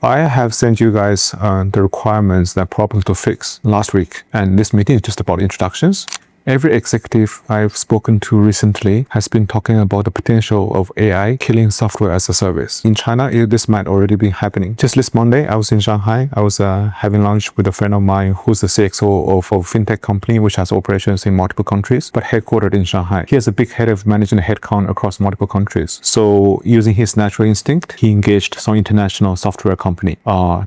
I have sent you guys the requirements, that problem to fix last week, and this meeting is just about introductions. Every executive I've spoken to recently has been talking about the potential of AI killing software as a service. In China, this might already be happening. Just this Monday, I was in Shanghai. I was having lunch with a friend of mine who's the CXO of a fintech company which has operations in multiple countries, but headquartered in Shanghai. He has a big head of managing a headcount across multiple countries. So using his natural instinct, he engaged some international software company.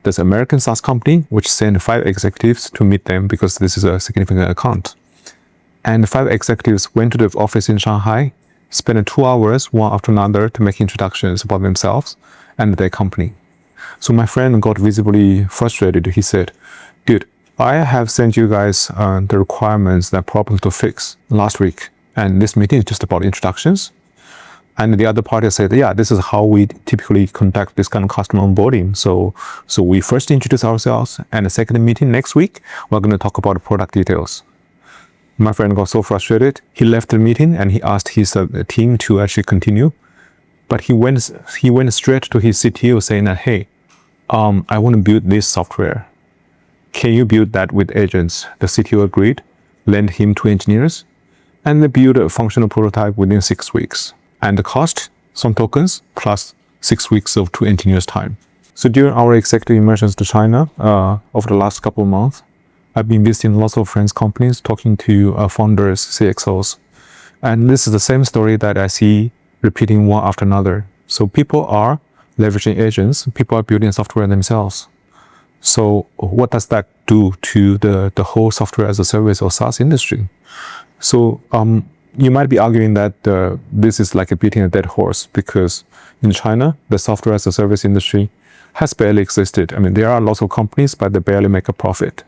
There's an American SaaS company which sent 5 executives to meet them because this is a significant account. And the 5 executives went to the office in Shanghai, spent 2 hours, one after another, to make introductions about themselves and their company. So my friend got visibly frustrated. He said, "Dude, I have sent you guys the requirements, that problem to fix last week. And this meeting is just about introductions." And the other party said, "Yeah, this is how we typically conduct this kind of customer onboarding. So we first introduce ourselves, and the second meeting next week, we're going to talk about the product details." My friend got so frustrated, he left the meeting and he asked his team to actually continue. But he went straight to his CTO saying that, "Hey, I want to build this software. Can you build that with agents?" The CTO agreed, lent him 2 engineers, and they built a functional prototype within 6 weeks. And the cost, some tokens, plus 6 weeks of 2 engineers' time. So during our executive immersions to China over the last couple of months, I've been visiting lots of friends' companies, talking to founders, CXOs. And this is the same story that I see repeating one after another. So people are leveraging agents, people are building software themselves. So what does that do to the whole software as a service or SaaS industry? So you might be arguing that this is like beating a dead horse, because in China, the software as a service industry has barely existed. I mean, there are lots of companies, but they barely make a profit.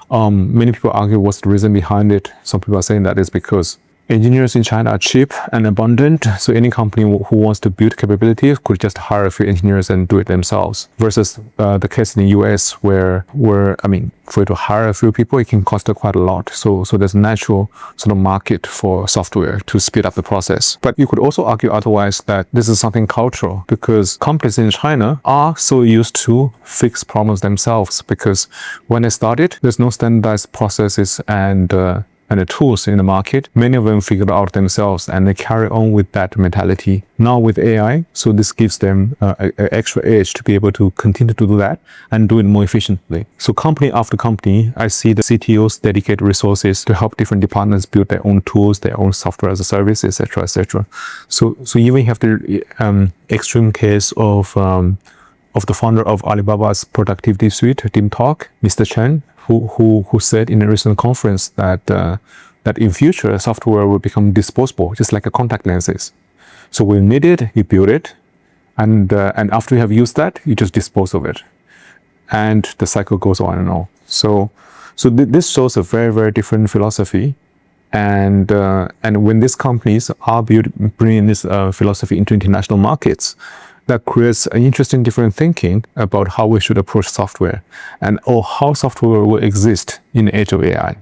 Many people argue what's the reason behind it. Some people are saying that it's because engineers in China are cheap and abundant, so any company who wants to build capabilities could just hire a few engineers and do it themselves. Versus the case in the US where I mean, for you to hire a few people, it can cost quite a lot. So there's a natural sort of market for software to speed up the process. But you could also argue otherwise, that this is something cultural, because companies in China are so used to fix problems themselves, because when they started, there's no standardized processes and the tools in the market. Many of them figured out themselves, and they carry on with that mentality. Now with AI, so this gives them an extra edge to be able to continue to do that and do it more efficiently. So company after company, I see the CTOs dedicate resources to help different departments build their own tools, their own software as a service, etc., etc. So even have the extreme case of the founder of Alibaba's productivity suite, DingTalk, Mr. Chen, who said in a recent conference that in future software will become disposable, just like a contact lenses. So when you need it, you build it, and after you have used that, you just dispose of it, and the cycle goes on and on. So this shows a very, very different philosophy, and when these companies are bringing this philosophy into international markets, that creates an interesting different thinking about how we should approach software, or how software will exist in the age of AI.